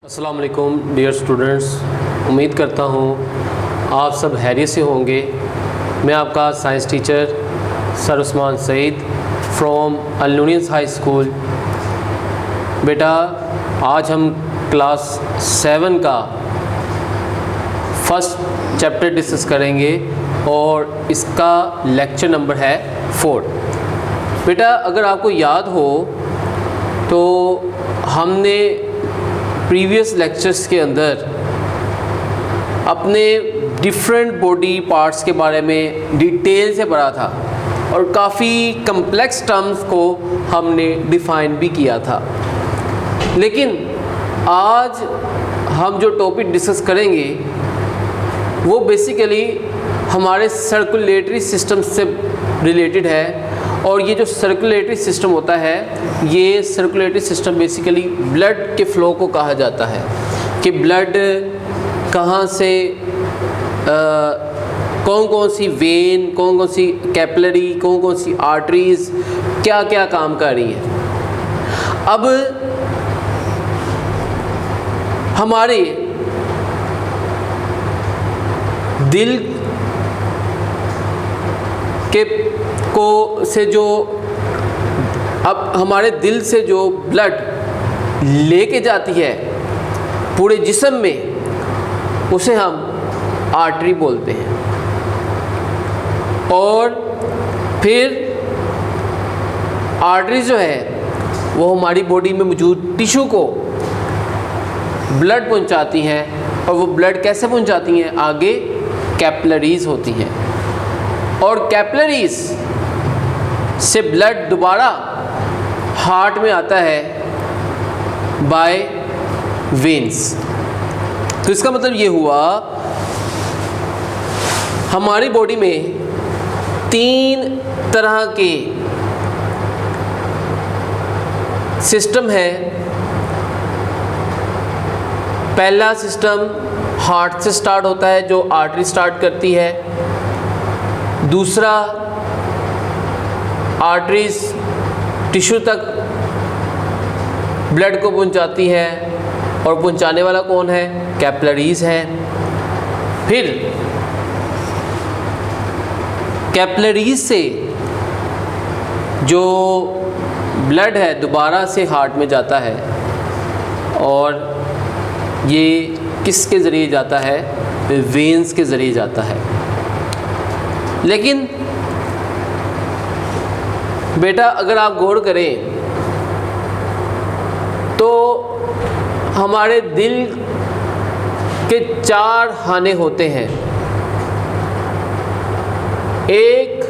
अस्सलाम वालेकुम dear students, उम्मीद करता हूँ आप सब खैरियत से होंगे। मैं आपका science teacher sir Usman Saeed from अल-नूनियस हाई स्कूल। बेटा, आज हम क्लास 7 का फर्स्ट चैप्टर डिस्कस करेंगे और इसका लेक्चर नंबर है 4। बेटा, अगर आपको याद हो तो हमने प्रीवियस लेक्चर्स के अंदर अपने डिफरेंट बॉडी पार्ट्स के बारे में डिटेल से पढ़ा था और काफ़ी कम्प्लेक्स टर्म्स को हमने डिफ़ाइन भी किया था। लेकिन आज हम जो टॉपिक डिस्कस करेंगे वो बेसिकली हमारे सर्कुलेटरी सिस्टम से रिलेटेड है। और ये जो सर्कुलेटरी सिस्टम होता है, ये सर्कुलेटरी सिस्टम बेसिकली ब्लड के फ़्लो को कहा जाता है कि ब्लड कहाँ से कौन कौन सी वेन, कौन कौन सी कैपिलरी, कौन कौन सी आर्टरीज़ क्या क्या काम कर रही हैं। अब हमारे दिल के को से जो अब हमारे दिल से जो ब्लड लेके जाती है पूरे जिस्म में, उसे हम आर्टरी बोलते हैं। और फिर आर्टरी जो है वो हमारी बॉडी में मौजूद टिश्यू को ब्लड पहुंचाती हैं। और वो ब्लड कैसे पहुंचाती हैं? आगे कैपिलरीज़ होती हैं और कैपिलरीज़ से ब्लड दोबारा हार्ट में आता है बाय वेन्स। तो इसका मतलब ये हुआ हमारी बॉडी में 3 तरह के सिस्टम है। पहला सिस्टम हार्ट से स्टार्ट होता है जो आर्टरी स्टार्ट करती है। दूसरा आर्टरीज टिश्यू तक ब्लड को पहुंचाती है और पहुंचाने वाला कौन है? कैपिलरीज़ है। फिर कैपिलरीज़ से जो ब्लड है दोबारा से हार्ट में जाता है और ये किसके ज़रिए जाता है? वेन्स के ज़रिए जाता है। लेकिन बेटा, अगर आप गौर करें तो हमारे दिल के 4 खाने होते हैं। एक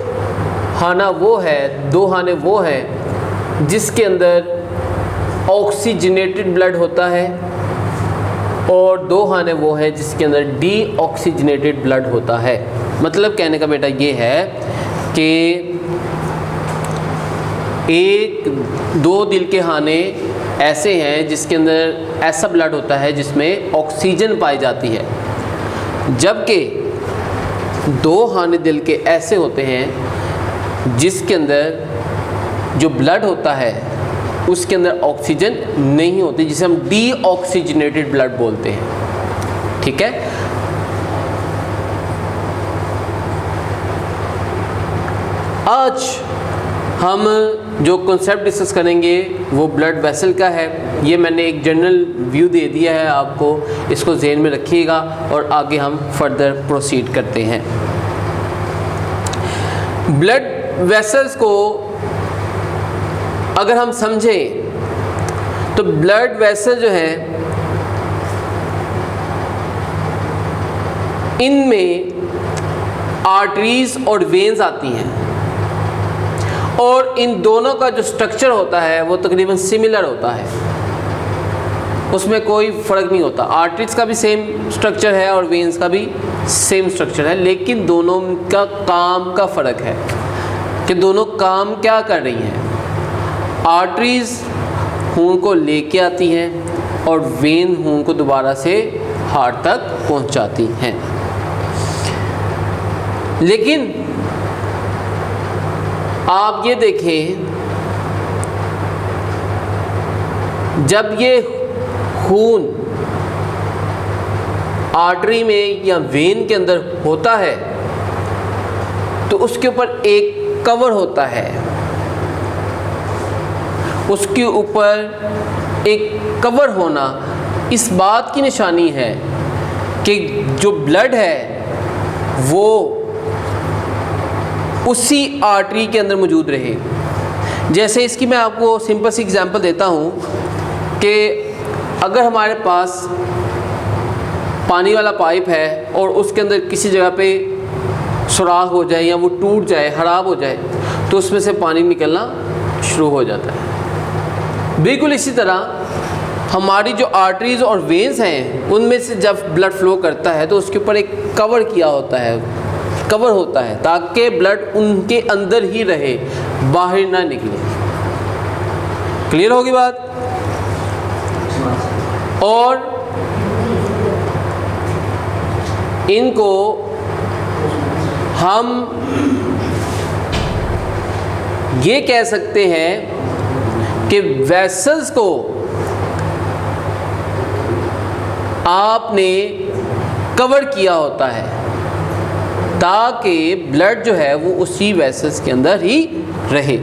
खाना वो है, 2 खाने वो हैं जिसके अंदर ऑक्सीजनेटेड ब्लड होता है और 2 खाने वो हैं जिसके अंदर डीऑक्सीजनेटेड ब्लड होता है। मतलब कहने का बेटा ये है कि 1-2 दिल के खाने ऐसे हैं जिसके अंदर ऐसा ब्लड होता है जिसमें ऑक्सीजन पाई जाती है, जबकि 2 खाने दिल के ऐसे होते हैं जिसके अंदर जो ब्लड होता है उसके अंदर ऑक्सीजन नहीं होती, जिसे हम डीऑक्सीजनेटेड ब्लड बोलते हैं। ठीक है। आज हम जो कॉन्सेप्ट डिस्कस करेंगे वो ब्लड वेसल का है। ये मैंने एक जनरल व्यू दे दिया है आपको, इसको ज़हन में रखिएगा और आगे हम फर्दर प्रोसीड करते हैं। ब्लड वेसल्स को अगर हम समझें तो ब्लड वेसल जो है इनमें आर्टरीज और वेन्स आती हैं और इन दोनों का जो स्ट्रक्चर होता है वो तकरीबन सिमिलर होता है, उसमें कोई फ़र्क नहीं होता। आर्टरीज का भी सेम स्ट्रक्चर है और वेन्स का भी सेम स्ट्रक्चर है, लेकिन दोनों का काम का फ़र्क है कि दोनों काम क्या कर रही हैं। आर्टरीज खून को लेके आती हैं और वेन खून को दोबारा से हार्ट तक पहुंचाती हैं। लेकिन आप ये देखें, जब ये खून आर्टरी में या वेन के अंदर होता है तो उसके ऊपर एक कवर होता है, उसके ऊपर एक कवर होना इस बात की निशानी है कि जो ब्लड है वो उसी आर्टरी के अंदर मौजूद रहे। जैसे इसकी मैं आपको सिंपल सी एग्जांपल देता हूँ कि अगर हमारे पास पानी वाला पाइप है और उसके अंदर किसी जगह पे सुराख हो जाए या वो टूट जाए, ख़राब हो जाए, तो उसमें से पानी निकलना शुरू हो जाता है। बिल्कुल इसी तरह हमारी जो आर्टरीज़ और वेन्स हैं उनमें से जब ब्लड फ्लो करता है तो उसके ऊपर एक कवर किया होता है, कवर होता है ताकि ब्लड उनके अंदर ही रहे, बाहर ना निकले। क्लियर होगी बात? और इनको हम ये कह सकते हैं कि वेसल्स को आपने कवर किया होता है ताकि ब्लड जो है वो उसी वेसल्स के अंदर ही रहे।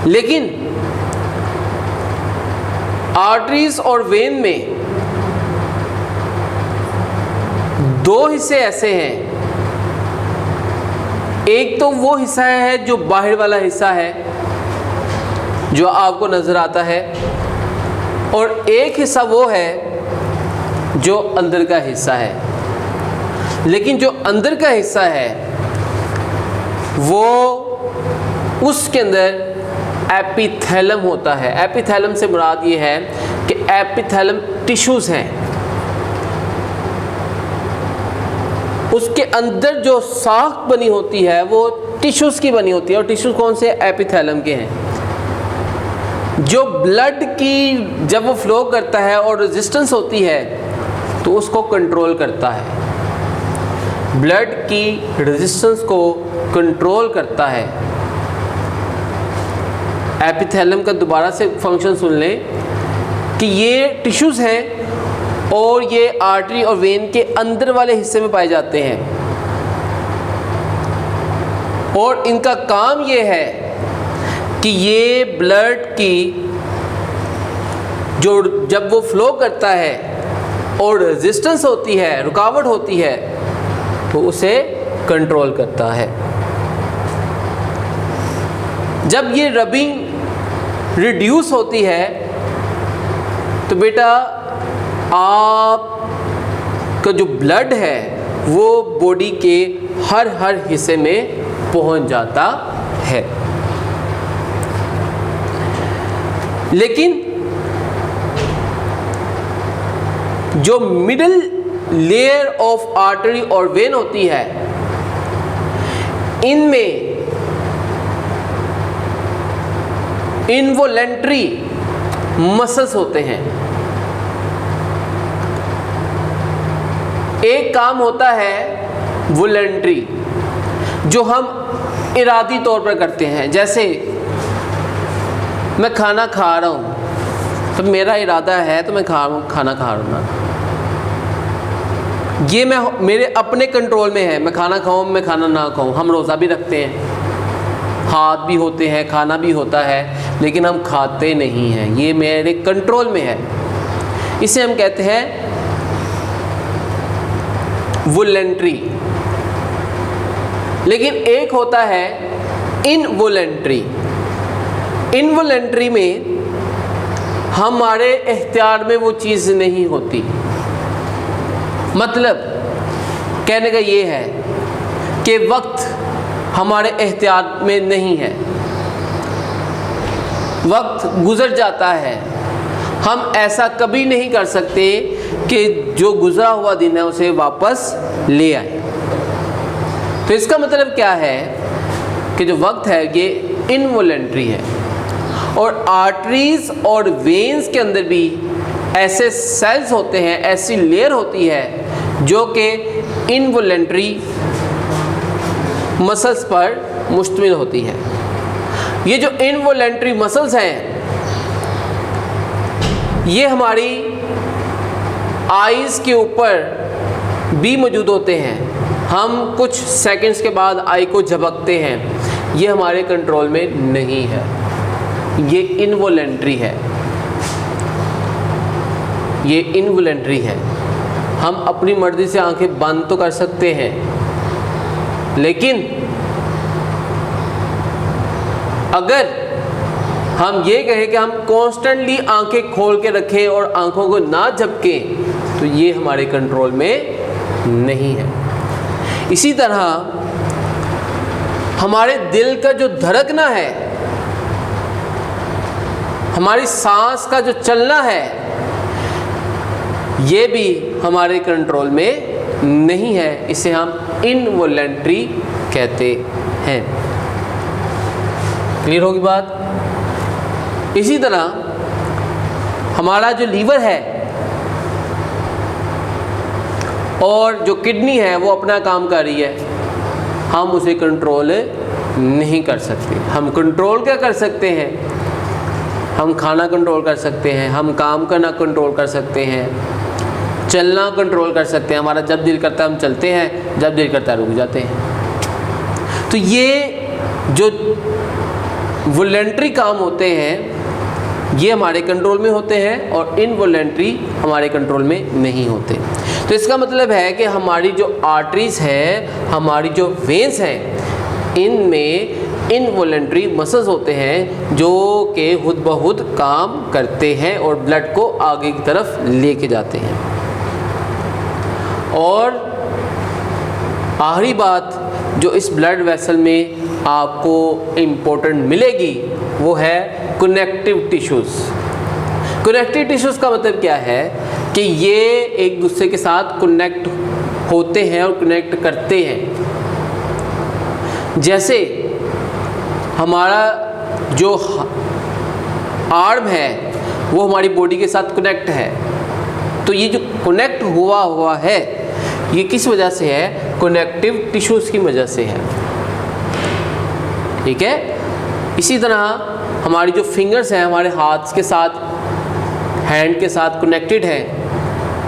लेकिन आर्टरीज और वेन में दो हिस्से ऐसे हैं, एक तो वो हिस्सा है जो बाहर वाला हिस्सा है जो आपको नज़र आता है, और एक हिस्सा वो है जो अंदर का हिस्सा है। लेकिन जो अंदर का हिस्सा है वो उसके अंदर एपिथैलम होता है। एपिथैलम से मुराद ये है कि एपिथैलम टिश्यूज़ हैं, उसके अंदर जो साख बनी होती है वो टिश्यूज़ की बनी होती है। और टिश्यूज़ कौन से? एपिथैलम के हैं, जो ब्लड की जब वो फ्लो करता है और रेजिस्टेंस होती है तो उसको कंट्रोल करता है, ब्लड की रेजिस्टेंस को कंट्रोल करता है। एपिथैलम का दोबारा से फंक्शन सुन लें कि ये टिश्यूज़ हैं और ये आर्टरी और वेन के अंदर वाले हिस्से में पाए जाते हैं, और इनका काम ये है कि ये ब्लड की जो जब वो फ्लो करता है और रेजिस्टेंस होती है, रुकावट होती है, तो उसे कंट्रोल करता है। जब ये रबिंग रिड्यूस होती है तो बेटा आपका जो ब्लड है वो बॉडी के हर हिस्से में पहुंच जाता है। लेकिन जो मिडिल लेयर ऑफ आर्टरी और वेन होती है, इनमें इनवोलेंट्री मसल्स होते हैं। एक काम होता है वोलेंट्री, जो हम इरादी तौर पर करते हैं। जैसे मैं खाना खा रहा हूँ तो मेरा इरादा है तो मैं खाना खा रहा हूँ ना, ये मैं मेरे अपने कंट्रोल में है। मैं खाना खाऊँ, मैं खाना ना खाऊँ। हम रोज़ा भी रखते हैं, हाथ भी होते हैं, खाना भी होता है, लेकिन हम खाते नहीं हैं, ये मेरे कंट्रोल में है। इसे हम कहते हैं वोलेंट्री। लेकिन एक होता है इनवोलेंट्री। इनवोलेंट्री में हमारे इख्तियार में वो चीज़ नहीं होती। मतलब कहने का ये है कि वक्त हमारे इख्तियार में नहीं है, वक्त गुज़र जाता है। हम ऐसा कभी नहीं कर सकते कि जो गुज़रा हुआ दिन है उसे वापस ले आए। तो इसका मतलब क्या है कि जो वक्त है ये इनवोलेंट्री है। और आर्टरीज और वेन्स के अंदर भी ऐसे सेल्स होते हैं, ऐसी लेयर होती है जो कि इनवोलेंट्री मसल्स पर मुश्तमिल होती है। ये जो इनवोलेंट्री मसल्स हैं ये हमारी आइज़ के ऊपर भी मौजूद होते हैं, हम कुछ सेकंड्स के बाद आई को झपकते हैं, ये हमारे कंट्रोल में नहीं है, ये इनवॉलेंट्री है, ये इनवॉलेंट्री है। हम अपनी मर्जी से आंखें बंद तो कर सकते हैं, लेकिन अगर हम ये कहें कि हम कॉन्स्टेंटली आंखें खोल के रखें और आंखों को ना झपकें, तो ये हमारे कंट्रोल में नहीं है। इसी तरह हमारे दिल का जो धड़कना है, हमारी सांस का जो चलना है, ये भी हमारे कंट्रोल में नहीं है, इसे हम इनवॉलेंट्री कहते हैं। क्लियर होगी बात। इसी तरह हमारा जो लीवर है और जो किडनी है वो अपना काम कर रही है, हम उसे कंट्रोल नहीं कर सकते। हम कंट्रोल क्या कर सकते हैं? हम खाना कंट्रोल कर सकते हैं, हम काम करना कंट्रोल कर सकते हैं, चलना कंट्रोल कर सकते हैं। हमारा जब दिल करता है हम चलते हैं, जब दिल करता है रुक जाते हैं। तो ये जो वॉलंटरी काम होते हैं ये हमारे कंट्रोल में होते हैं और इनवॉलंटरी हमारे कंट्रोल में नहीं होते। तो इसका मतलब है कि हमारी जो आर्टरीज है, हमारी जो वेन्स हैं, इनमें इनवॉलंटरी मसल्स होते हैं जो कि खुद ब खुद काम करते हैं और ब्लड को आगे की तरफ लेके जाते हैं। और आखिरी बात जो इस ब्लड वेसल में आपको इम्पोर्टेंट मिलेगी वो है कनेक्टिव टिश्यूज़। कनेक्टिव टिश्यूज़ का मतलब क्या है कि ये एक दूसरे के साथ कनेक्ट होते हैं और कनेक्ट करते हैं। जैसे हमारा जो आर्म है वो हमारी बॉडी के साथ कनेक्ट है, तो ये जो कनेक्ट हुआ है ये किस वजह से है? कनेक्टिव टिश्यूज़ की वजह से है। ठीक है। इसी तरह हमारी जो फिंगर्स हैं हमारे हाथ के साथ, हैंड के साथ कनेक्टेड है,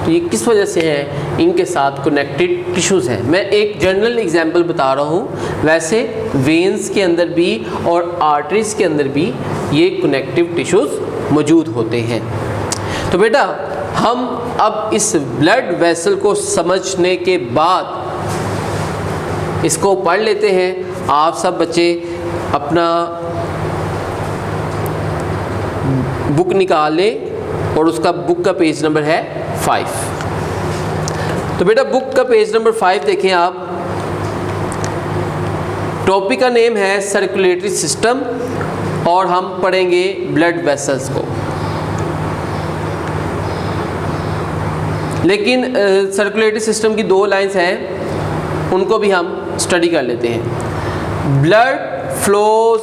तो ये किस वजह से है? इनके साथ कनेक्टेड टिश्यूज़ हैं। मैं एक जनरल एग्जांपल बता रहा हूँ, वैसे वेन्स के अंदर भी और आर्टरीज़ के अंदर भी ये कनेक्टिव टिश्यूज़ मौजूद होते हैं। तो बेटा हम अब इस ब्लड वेसल को समझने के बाद इसको पढ़ लेते हैं। आप सब बच्चे अपना बुक निकाल लें और उसका बुक का पेज नंबर है 5। तो बेटा बुक का पेज नंबर 5 देखें आप। टॉपिक का नेम है सर्कुलेटरी सिस्टम और हम पढ़ेंगे ब्लड वेसल्स को। लेकिन सर्कुलेटरी सिस्टम की 2 लाइंस हैं, उनको भी हम स्टडी कर लेते हैं। Blood flows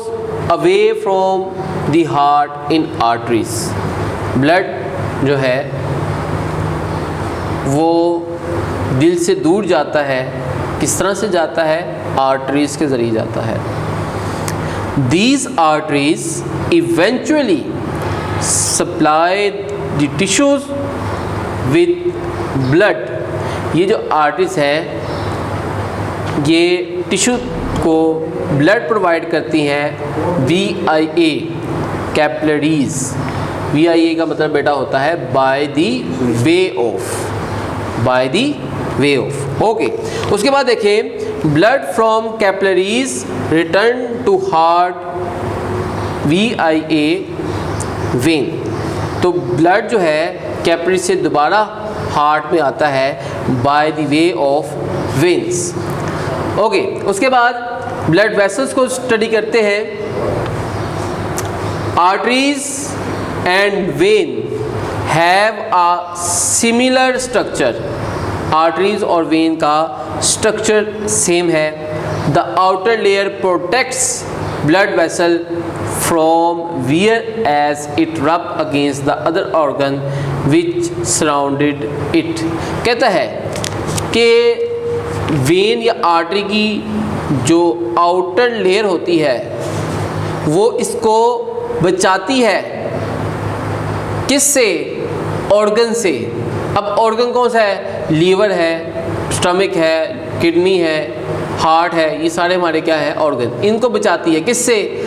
away from the heart in arteries. Blood जो है वो दिल से दूर जाता है। किस तरह से जाता है? आर्टरीज के ज़रिए जाता है। These arteries eventually supply the tissues with blood। ये जो आर्टरीज है ये टिश्यू को ब्लड प्रोवाइड करती हैं। VIA capillaries. VIA का मतलब बेटा होता है by the way of, by the way of. Okay, उसके बाद देखें blood from capillaries return to heart VIA vein. तो ब्लड जो है कैपिलरी से दोबारा हार्ट में आता है by the way of veins. Okay, उसके बाद ब्लड वेसल्स को स्टडी करते हैं। Arteries and vein have a similar structure. Arteries और वेन का स्ट्रक्चर सेम है। The outer layer protects blood vessel from wear as it रब against the other organ which surrounded it. कहता है कि वेन या आर्टरी की जो आउटर लेयर होती है वो इसको बचाती है किससे? ऑर्गन से। अब ऑर्गन कौन सा है? लीवर है, स्टमक है, किडनी है, हार्ट है, ये सारे हमारे क्या है? ऑर्गन। इनको बचाती है किससे?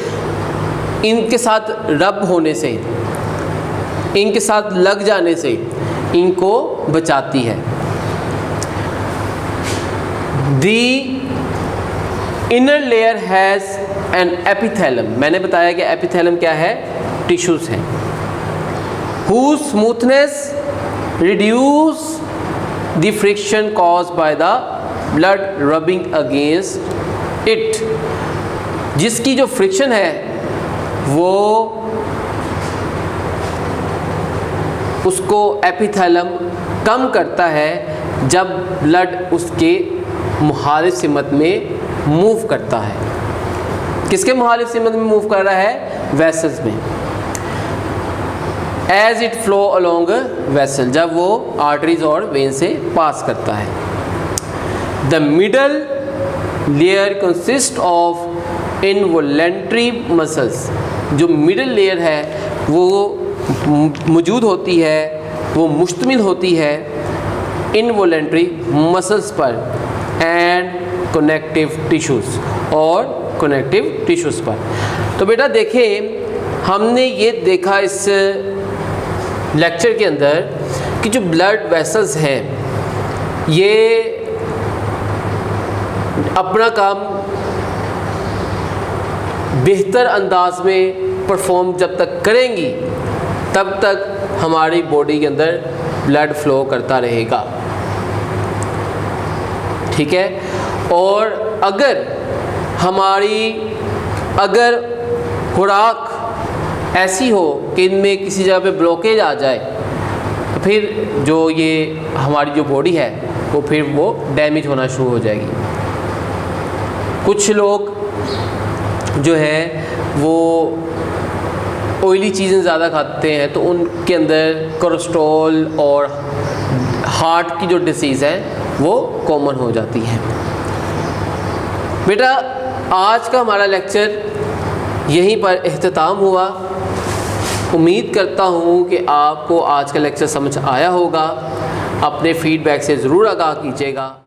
इनके साथ रब होने से, इनके साथ लग जाने से इनको बचाती है। The inner layer has an epithelium, मैंने बताया कि एपिथेलम क्या है? टिश्यूज हैं। whose smoothness reduce the friction caused by the blood rubbing against it, जिसकी जो फ्रिक्शन है वो उसको एपिथेलम कम करता है जब ब्लड उसके मुखालिफ सिमत में मूव करता है। किसके मुखालिफ सिमत में मूव कर रहा है? वेसल्स में। As it flow along vessel, जब वो आर्टरीज और वेन से पास करता है। The middle layer consist of involuntary muscles, जो मिडल लेयर है वो मौजूद होती है, वो मुश्तमिल होती है इनवॉलेंट्री मसल्स पर एंड कनेक्टिव टिश्यूज़, और कनेक्टिव टिश्यूज़ पर। तो बेटा देखें, हमने ये देखा इस लेक्चर के अंदर कि जो ब्लड वेसल्स हैं ये अपना काम बेहतर अंदाज में परफॉर्म जब तक करेंगी तब तक हमारी बॉडी के अंदर ब्लड फ्लो करता रहेगा, ठीक है। और अगर खुराक ऐसी हो कि इनमें किसी जगह पे ब्लॉकेज आ जाए तो फिर जो ये हमारी जो बॉडी है वो फिर वो डैमेज होना शुरू हो जाएगी। कुछ लोग जो है वो ऑयली चीज़ें ज़्यादा खाते हैं तो उनके अंदर कोलेस्ट्रॉल और हार्ट की जो डिसीज़ है वो कॉमन हो जाती है। बेटा आज का हमारा लेक्चर यहीं पर इख्तिताम हुआ। उम्मीद करता हूँ कि आपको आज का लेक्चर समझ आया होगा। अपने फीडबैक से ज़रूर आगाह कीजिएगा।